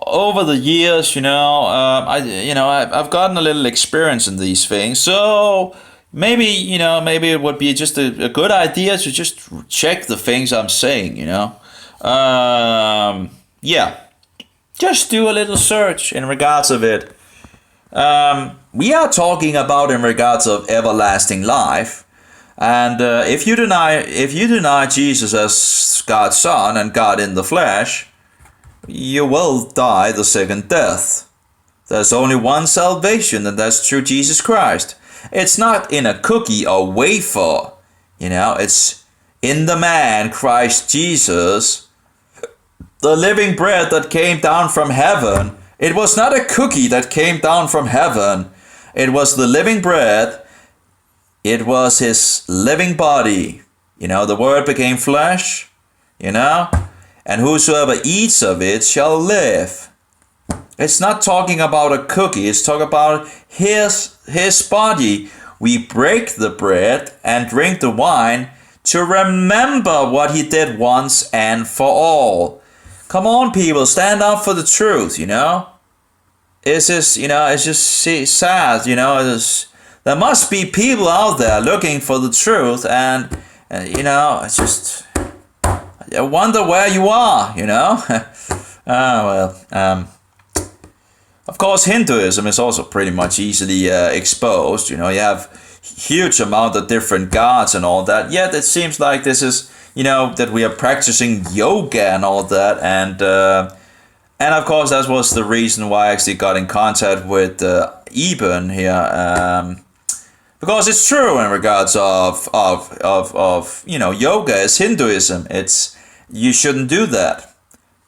over the years, I've gotten a little experience in these things. So maybe it would be just a good idea to just check the things I'm saying. Just do a little search in regards of it. We are talking about in regards of everlasting life. And if you deny Jesus as God's Son and God in the flesh, you will die the second death. There's only one salvation, and that's through Jesus Christ. It's not in a cookie or wafer. It's in the man, Christ Jesus, the living bread that came down from heaven. It was not a cookie that came down from heaven. It was the living bread. It was his living body. The word became flesh, and whosoever eats of it shall live. It's not talking about a cookie. It's talking about his body. We break the bread and drink the wine to remember what he did once and for all. Come on, people, stand up for the truth, It's just, it's just sad, there must be people out there looking for the truth, and it's just, I wonder where you are, Of course, Hinduism is also pretty much easily exposed. You have huge amount of different gods and all that. Yet it seems like this is, that we are practicing yoga and all that. And of course, that was the reason why I actually got in contact with Eben here. Because it's true in regards of yoga is Hinduism. You shouldn't do that.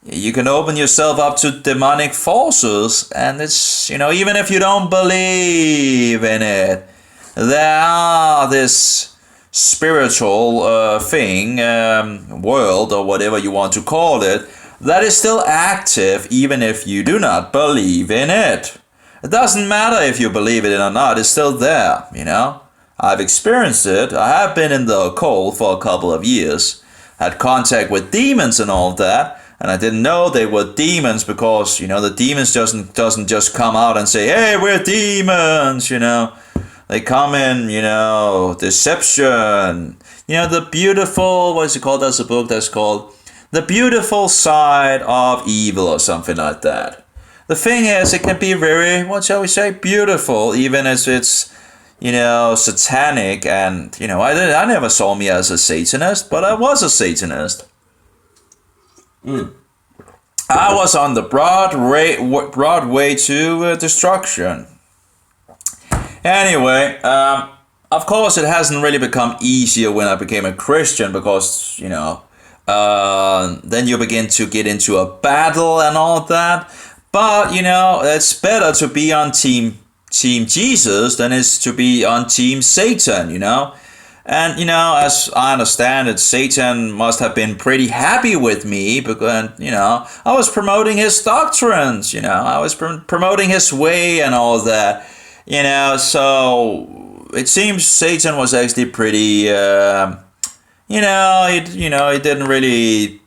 You can open yourself up to demonic forces, and it's, even if you don't believe in it, there are this spiritual thing, world, or whatever you want to call it, that is still active even if you do not believe in it. It doesn't matter if you believe it or not, it's still there, I've experienced it. I have been in the occult for a couple of years, had contact with demons and all that. And I didn't know they were demons because, the demons doesn't just come out and say, hey, we're demons, They come in, deception. The beautiful, what is it called? There's a book that's called The Beautiful Side of Evil or something like that. The thing is, it can be very, what shall we say, beautiful, even as it's, satanic. And, I never saw me as a Satanist, but I was a Satanist. I was on the broad way to destruction. Anyway, of course, it hasn't really become easier when I became a Christian because, then you begin to get into a battle and all that. But, it's better to be on Team Jesus than it's to be on Team Satan, And, as I understand it, Satan must have been pretty happy with me because, I was promoting his doctrines, I was promoting his way and all that, so it seems Satan was actually pretty, he didn't really,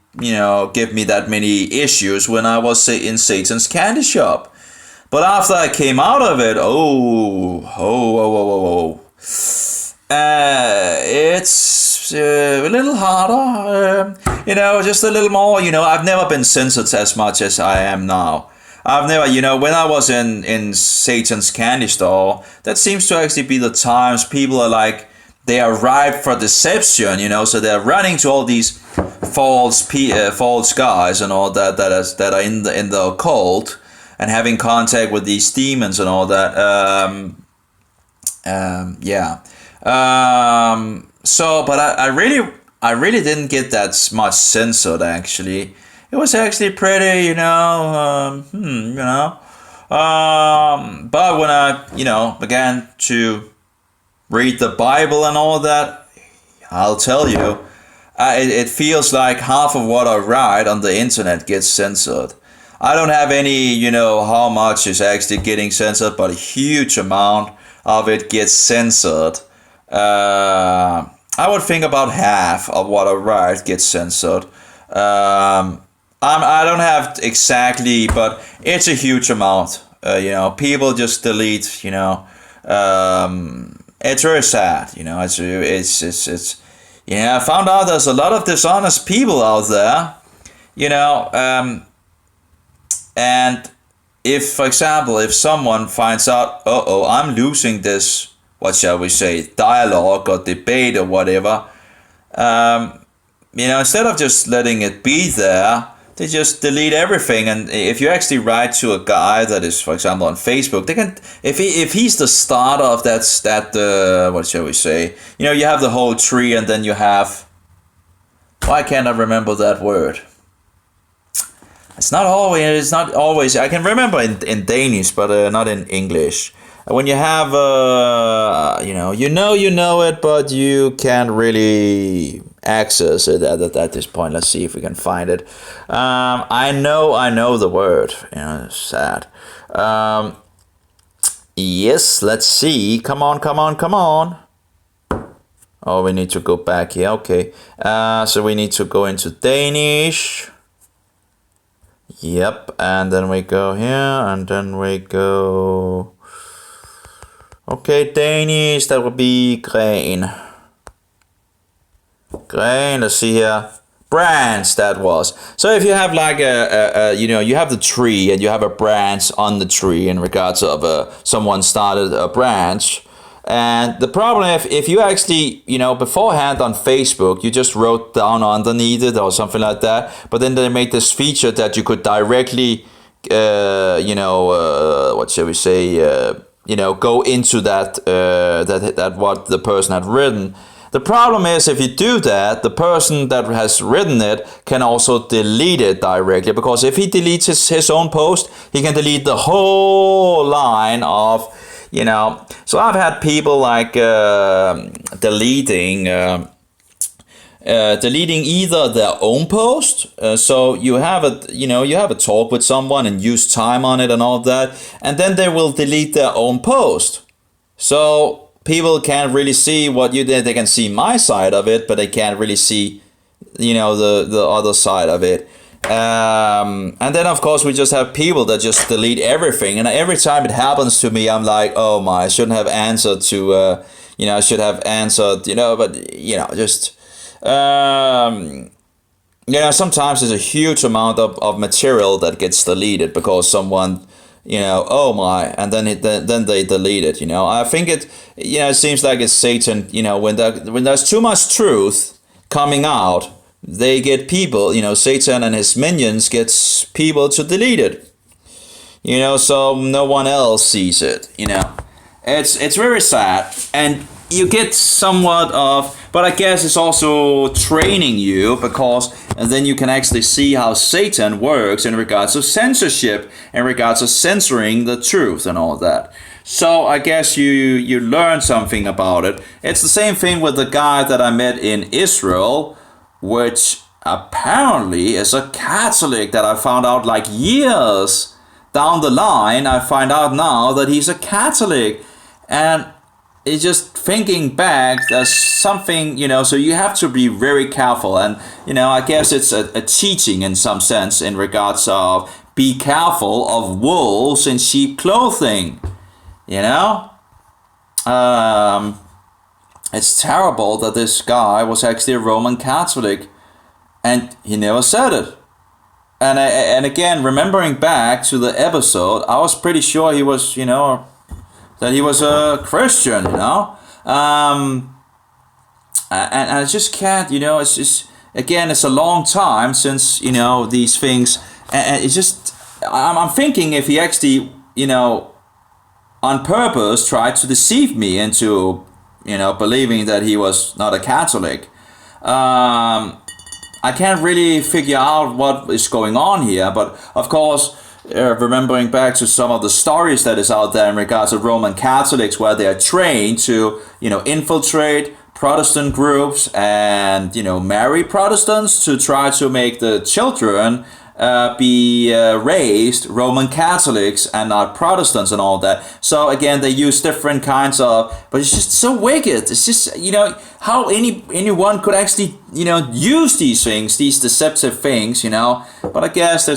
give me that many issues when I was in Satan's candy shop. But after I came out of it, it's a little harder, just a little more, I've never been censored as much as I am now. I've never, when I was in Satan's candy store, that seems to actually be the times people are like, they are ripe for deception, so they're running to all these false guys and all that are in the occult and having contact with these demons and all that. But I really didn't get that much censored actually. It was actually pretty, but when I, began to read the Bible and all that, I'll tell you, it feels like half of what I write on the internet gets censored. I don't have any, how much is actually getting censored, but a huge amount of it gets censored. I would think about half of what I write gets censored. I don't have exactly, but it's a huge amount. People just delete. It's very sad. It's. I found out there's a lot of dishonest people out there. And if, for example, if someone finds out, I'm losing this, what shall we say, dialogue or debate or whatever, instead of just letting it be there, they just delete everything. And if you actually write to a guy that is, for example, on Facebook, they can, if he's the starter of that what shall we say, you have the whole tree, and then you have Why can't I remember that word? It's not always. I can remember in Danish, but not in English. When you have, you know it, but you can't really access it at this point. Let's see if we can find it. I know the word. It's sad. Yes, let's see. Come on. Oh, we need to go back here. Okay. So we need to go into Danish. Yep, and then we go here, and then we go... Okay, Danish, that would be grain. Grain, let's see here. Branch, that was. So if you have like you have the tree and you have a branch on the tree in regards of someone started a branch. And the problem if you actually, beforehand on Facebook, you just wrote down underneath it or something like that. But then they made this feature that you could directly, what shall we say, go into that what the person had written. The problem is if you do that, the person that has written it can also delete it directly, because if he deletes his own post, he can delete the whole line of, So I've had people like deleting either their own post. So you have a talk with someone and use time on it and all that, and then they will delete their own post. So people can't really see what you did. They can see my side of it, but they can't really see, the other side of it. And then of course we just have people that just delete everything, and every time it happens to me, I'm like, oh my, I shouldn't have answered to, I should have answered, but just, sometimes there's a huge amount of material that gets deleted because someone, oh my, and then they delete it. I think it seems like it's Satan. When there's too much truth coming out, they get people. Satan and his minions gets people to delete it. So no one else sees it. It's very sad, and you get somewhat of. But I guess it's also training you, because and then you can actually see how Satan works in regards to censorship, in regards to censoring the truth and all that. So I guess you learn something about it. It's the same thing with the guy that I met in Israel, which apparently is a Catholic that I found out like years down the line. I find out now that he's a Catholic, and it's just thinking back, there's something, so you have to be very careful. And, I guess it's a teaching in some sense in regards of be careful of wolves in sheep clothing, It's terrible that this guy was actually a Roman Catholic and he never said it. And again, remembering back to the episode, I was pretty sure he was, that he was a Christian, and I just can't, it's just, again, it's a long time since, these things, and it's just, I'm thinking if he actually, on purpose tried to deceive me into, believing that he was not a Catholic. I can't really figure out what is going on here, but of course, remembering back to some of the stories that is out there in regards to Roman Catholics, where they are trained to, infiltrate Protestant groups and, marry Protestants to try to make the children be raised Roman Catholics and not Protestants and all that. So again, they use different kinds of, but it's just so wicked. It's just, how anyone could actually, use these things, these deceptive things, But I guess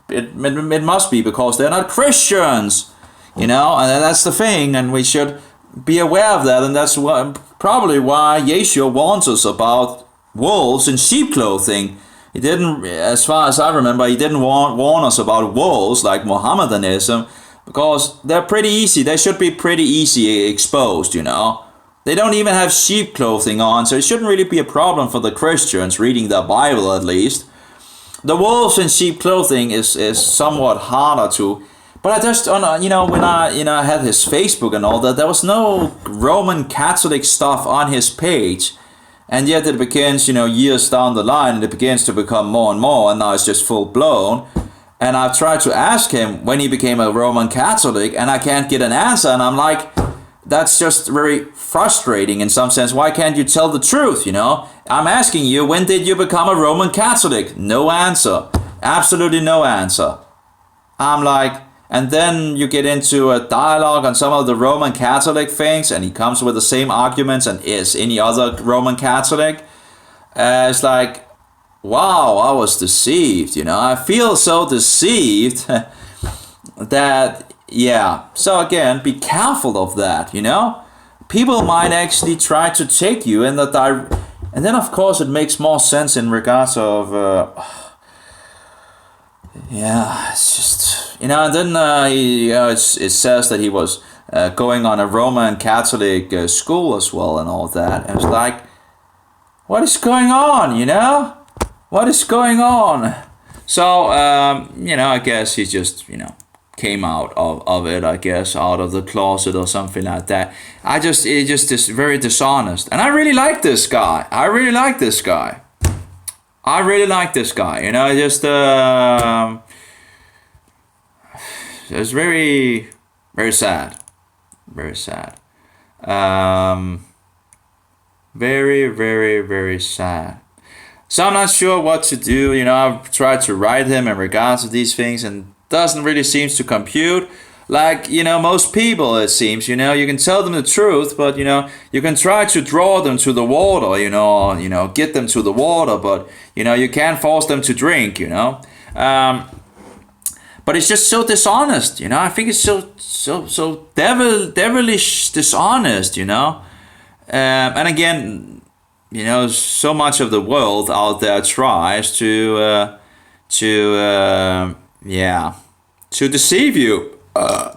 it must be because they're not Christians, and that's the thing, and we should be aware of that, and that's probably why Yeshua warns us about wolves in sheep clothing. He didn't, as far as I remember, he didn't warn us about wolves like Mohammedanism, because they're pretty easy. They should be pretty easy exposed, They don't even have sheep clothing on, so it shouldn't really be a problem for the Christians reading their Bible, at least. The wolves in sheep clothing is somewhat harder to. But I just, when I had his Facebook and all that, there was no Roman Catholic stuff on his page. And yet it begins, years down the line, and it begins to become more and more, and now it's just full blown. And I've tried to ask him when he became a Roman Catholic, and I can't get an answer. And I'm like, that's just very frustrating in some sense. Why can't you tell the truth, I'm asking you, when did you become a Roman Catholic? No answer. Absolutely no answer. I'm like, and then you get into a dialogue on some of the Roman Catholic things, and he comes with the same arguments as any other Roman Catholic. It's like, wow, I was deceived, I feel so deceived that, yeah. So again, be careful of that, People might actually try to take you in the and then of course it makes more sense in regards of, it's just, and then it says that he was going on a Roman Catholic school as well and all that. And it's like, what is going on, What is going on? So, I guess he just, came out of it, I guess, out of the closet or something like that. It's just is very dishonest. And I really like this guy. It's very, very sad. Very sad. Very, very, very sad. So I'm not sure what to do. I've tried to write him in regards to these things, and doesn't really seem to compute. Like, most people, it seems, you can tell them the truth, but, you can try to draw them to the water, get them to the water, but, you can't force them to drink, But it's just so dishonest, I think it's so devilish dishonest, And again, so much of the world out there tries to deceive you.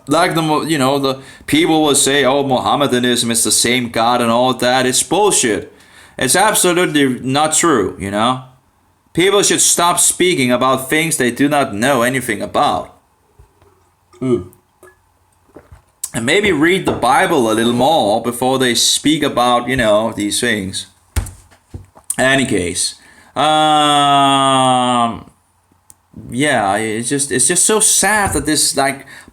Like the people will say, oh, Mohammedanism is the same God and all that. It's bullshit. It's absolutely not true, People should stop speaking about things they do not know anything about. And maybe read the Bible a little more before they speak about, these things. In any case, it's just so sad that this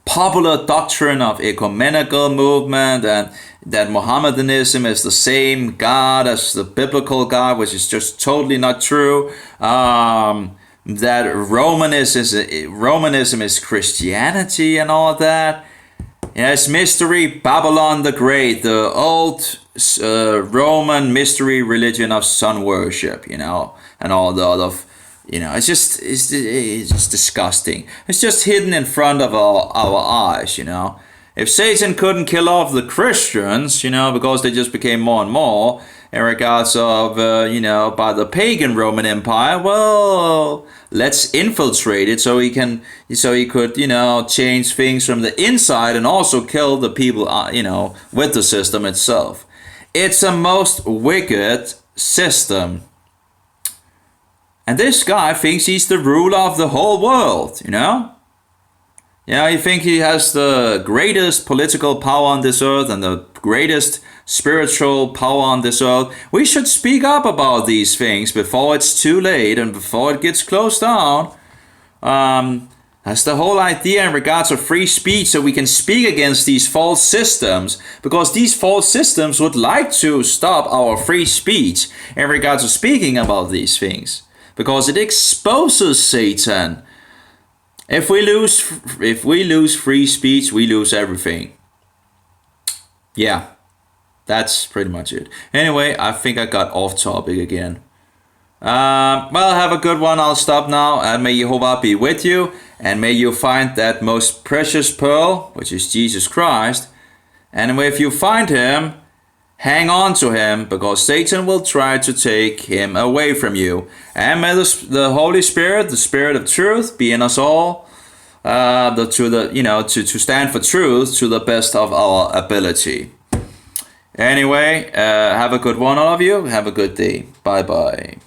popular doctrine of ecumenical movement and that Mohammedanism is the same God as the biblical God, which is just totally not true. That Romanism is Christianity and all that. It's mystery Babylon the Great, the old Roman mystery religion of sun worship, and all the other, it's just disgusting. It's just hidden in front of our eyes, If Satan couldn't kill off the Christians, because they just became more and more in regards of, by the pagan Roman Empire, well, let's infiltrate it so he could, change things from the inside and also kill the people, with the system itself. It's a most wicked system. And this guy thinks he's the ruler of the whole world, he thinks he has the greatest political power on this earth and the greatest spiritual power on this earth. We should speak up about these things before it's too late and before it gets closed down. That's the whole idea in regards to free speech, so we can speak against these false systems, because these false systems would like to stop our free speech in regards to speaking about these things, because it exposes Satan. If we lose free speech, we lose everything. Yeah, that's pretty much it. Anyway, I think I got off topic again. Well, have a good one. I'll stop now, and may Jehovah be with you, and may you find that most precious pearl, which is Jesus Christ. And if you find him, hang on to him, because Satan will try to take him away from you. And may the Holy Spirit, the Spirit of truth, be in us all, to stand for truth to the best of our ability. Anyway, have a good one, all of you. Have a good day. Bye bye.